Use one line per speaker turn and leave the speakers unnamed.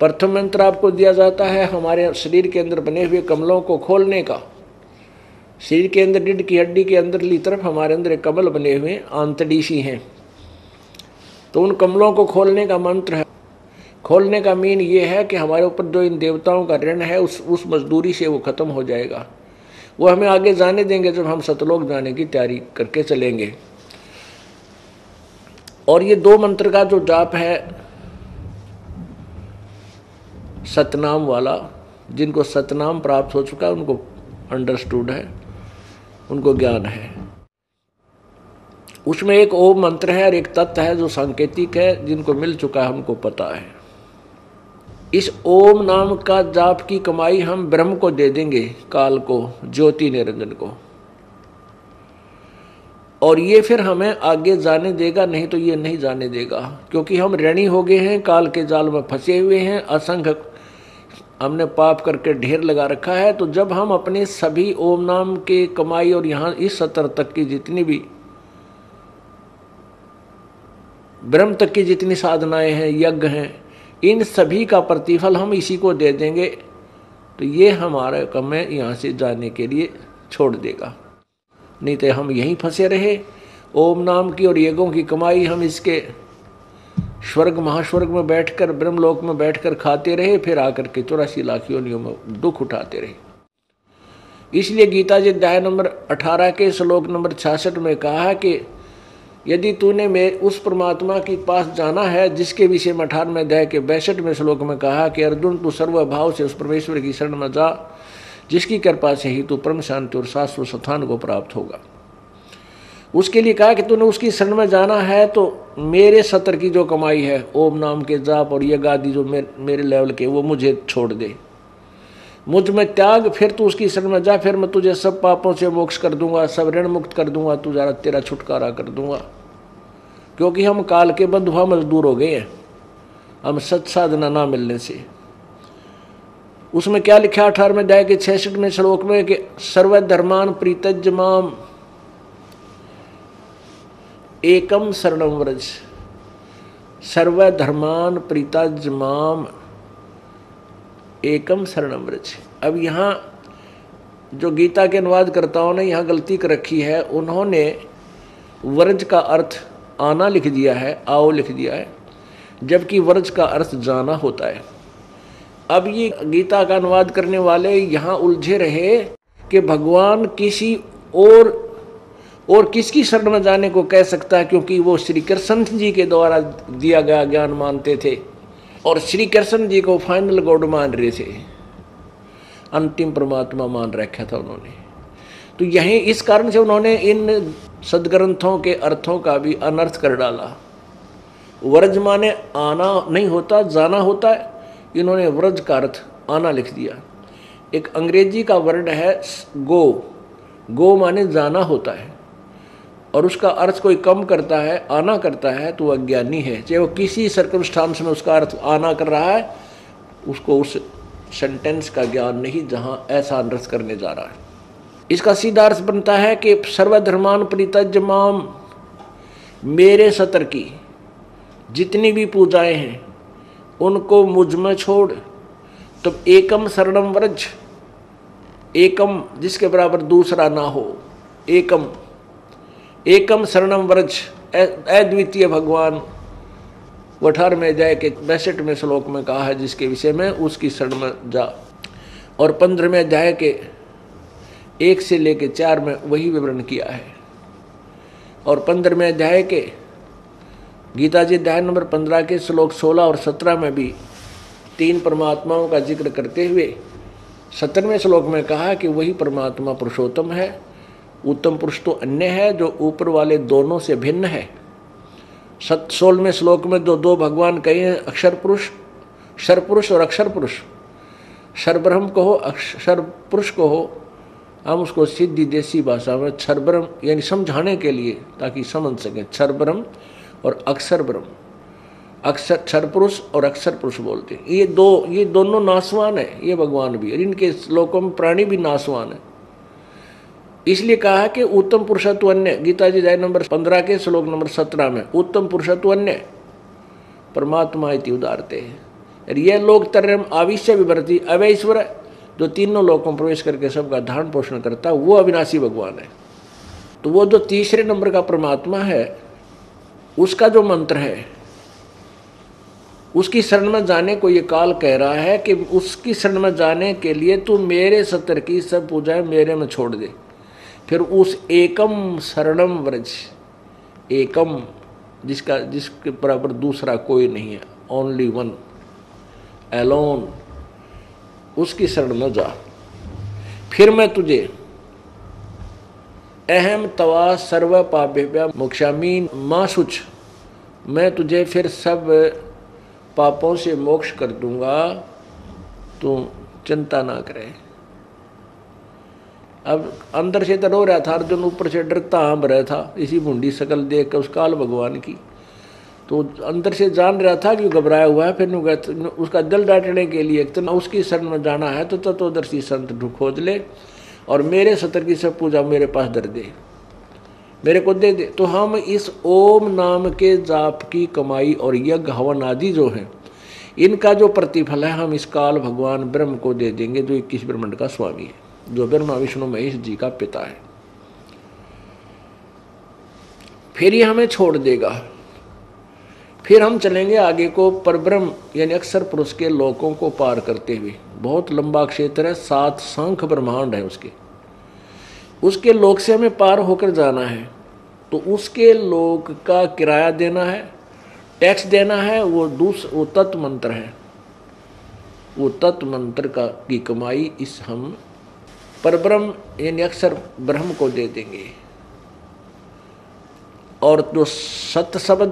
प्रथम मंत्र आपको दिया जाता है हमारे शरीर के अंदर बने हुए कमलों को खोलने का। शरीर के अंदर रीढ़ की हड्डी के अंदरली तरफ हमारे अंदर एक कमल बने हुए आंतड़ीसी हैं, तो उन कमलों को खोलने का मंत्र है। खोलने का मीन ये है कि हमारे ऊपर जो इन देवताओं का ऋण है उस मजदूरी से वो खत्म हो जाएगा। वो हमें आगे जाने देंगे जब हम सतलोक जाने की तैयारी करके चलेंगे। और ये 2 मंत्र का जो जाप है सतनाम वाला, जिनको सतनाम प्राप्त हो चुका है उनको अंडरस्टूड है, उनको ज्ञान है। उसमें एक ओम मंत्र है और एक तत्व है जो सांकेतिक है, जिनको मिल चुका है हमको पता है। इस ओम नाम का जाप की कमाई हम ब्रह्म को दे देंगे, काल को, ज्योति निरंजन को, और ये फिर हमें आगे जाने देगा, नहीं तो ये नहीं जाने देगा, क्योंकि हम ऋणी हो गए हैं, काल के जाल में फंसे हुए हैं, असंख्य हमने पाप करके ढेर लगा रखा है। तो जब हम अपने सभी ओम नाम के कमाई और यहाँ इस सतर तक की जितनी भी ब्रह्म तक की जितनी साधनाएं हैं, यज्ञ हैं, इन सभी का प्रतिफल हम इसी को दे देंगे, तो ये हमारे कम में यहाँ से जाने के लिए छोड़ देगा। नहीं तो हम यहीं फंसे रहे, ओम नाम की और यज्ञों की कमाई हम इसके स्वर्ग महास्वर्ग में बैठकर, ब्रह्मलोक में बैठकर खाते रहे, फिर आकर के 84 लाख योनियों में दुख उठाते रहे। इसलिए गीता जी अध्याय नंबर 18 के श्लोक नंबर 66 में कहा कि यदि तूने मैं उस परमात्मा के पास जाना है, जिसके विषय में 18वें अध्याय के 62वें श्लोक में कहा कि अर्जुन तू सर्वभाव से उस परमेश्वर की शरण में जा, जिसकी कृपा से ही तू परम शांति और शाश्वत स्थान को प्राप्त होगा। उसके लिए कहा कि तूने उसकी शरण में जाना है तो मेरे सत्र की जो कमाई है, ओम नाम के जाप और यज्ञ आदि जो मेरे लेवल के, वो मुझे छोड़ दे, मुझ में त्याग, फिर तू उसकी शरण में जा, फिर मैं तुझे सब पापों से मोक्ष कर दूंगा, सब ऋण मुक्त कर दूंगा, तू जरा तेरा छुटकारा कर दूंगा। क्योंकि हम काल के बंधुआ मजदूर हो गए हैं, हम सत साधना ना मिलने से। उसमें क्या लिखा 18वें अध्याय के 66वें श्लोक में कि सर्वधर्मान प्रीतज माम एकम शरणम व्रज, सर्वधर्मान प्रीतज माम एकम शरणम व्रज। अब यहाँ जो गीता के अनुवादकर्ताओं ने यहाँ गलती कर रखी है, उन्होंने व्रज का अर्थ आना लिख दिया है, आओ लिख दिया है, जबकि व्रज का अर्थ जाना होता है। अब ये गीता का अनुवाद करने वाले यहाँ उलझे रहे कि भगवान किसी और किसकी शरण में जाने को कह सकता है, क्योंकि वो श्री कृष्ण जी के द्वारा दिया गया ज्ञान मानते थे और श्री कृष्ण जी को फाइनल गॉड मान रहे थे, अंतिम परमात्मा मान रखा था उन्होंने। तो यही इस कारण से उन्होंने इन सदग्रंथों के अर्थों का भी अनर्थ कर डाला। व्रज माने आना नहीं होता, जाना होता है, इन्होंने व्रज का अर्थ आना लिख दिया। एक अंग्रेजी का वर्ड है गो, गो माने जाना होता है, और उसका अर्थ कोई कम करता है, आना करता है, तो वह अज्ञानी है। चाहे वो किसी सर्कमस्टांस में उसका अर्थ आना कर रहा है, उसको उस सेंटेंस का ज्ञान नहीं जहाँ ऐसा अनर्थ करने जा रहा है। इसका सीधा अर्थ बनता है कि सर्वधर्मान परित्यज्य माम, मेरे सत्र की जितनी भी पूजाएं हैं उनको मुझ में छोड़, तो एकम शरणम व्रज, एकम जिसके बराबर दूसरा ना हो, एकम एकम शरणम व्रज, अद्वितीय भगवान 18वें अध्याय के 62वें श्लोक में कहा है, जिसके विषय में उसकी शरण में जा। और 15वें अध्याय के 1 से लेकर 4 में वही विवरण किया है। और 15वें अध्याय के गीता जी अध्याय नंबर 15 के श्लोक 16 और 17 में भी 3 परमात्माओं का जिक्र करते हुए 17वें श्लोक में कहा कि वही परमात्मा पुरुषोत्तम है। उत्तम पुरुष तो अन्य है जो ऊपर वाले दोनों से भिन्न है। 16वें श्लोक में जो 2 भगवान कहे हैं, अक्षर पुरुष, क्षर पुरुष और अक्षर पुरुष, क्षर ब्रह्म को हो, अक्षर पुरुष को हो, हम उसको सीधी देसी भाषा में क्षर ब्रह्म यानी समझाने के लिए, ताकि समझ सकें, क्षर ब्रह्म और अक्षर ब्रह्म, अक्षर क्षर पुरुष और अक्षर पुरुष बोलते हैं। ये दोनों नासवान है, ये भगवान भी, और इनके श्लोकों में प्राणी भी नासवान है। इसलिए कहा कि उत्तम पुरुषत्व अन्य, गीता जी अध्याय नंबर 15 के श्लोक नंबर 17 में उत्तम पुरुषत्व अन्य परमात्मा इति उदारते हैं। और ये लोक तरम आविश्य विभर्ति अवैश्वर, जो तीनों लोकों में प्रवेश करके सबका धारण पोषण करता है, वो अविनाशी भगवान है। तो वो जो तीसरे नंबर का परमात्मा है, उसका जो मंत्र है, उसकी शरण में जाने को ये काल कह रहा है कि उसकी शरण में जाने के लिए तू मेरे सत्र की सब पूजाएं मेरे में छोड़ दे। फिर उस एकम शरणम व्रज, एकम जिसके बराबर दूसरा कोई नहीं है, ओनली वन, एलोन, उसकी शरण में जा। फिर मैं तुझे अहम तवा सर्व पापेभ्य मोक्षामी मां शुच, मैं तुझे फिर सब पापों से मोक्ष कर दूंगा, तू चिंता ना करे। अब अंदर से तो रो रहा था अर्जुन, ऊपर से डरता हाँभ रहा था इसी भूंडी शकल देख कर उस काल भगवान की। तो अंदर से जान रहा था कि घबराया हुआ है। फिर उसका दिल डांटने के लिए तो उसकी शरण में जाना है तो तत्वदर्शी संत खोज ले और मेरे सतर की सब पूजा मेरे पास धर दे, मेरे को दे दे। तो हम इस ओम नाम के जाप की कमाई और यज्ञ हवन आदि जो है, इनका जो प्रतिफल है हम इस काल भगवान ब्रह्म को दे देंगे, जो 21 ब्रह्मांड का स्वामी है, जो ब्रह्मा विष्णु महेश जी का पिता है। फिर ये हमें छोड़ देगा। फिर हम चलेंगे आगे को परब्रह्म यानी अक्षर पुरुष के लोकों को पार करते हुए। बहुत लंबा क्षेत्र है, 7 सांख ब्रह्मांड है उसके लोक से हमें पार होकर जाना है। तो उसके लोक का किराया देना है, टैक्स देना है, वो तत्व मंत्र है। वो तत्व मंत्र की कमाई इस हम परब्रह्म यानी अक्षर ब्रह्म को दे देंगे। और जो सत्य शब्द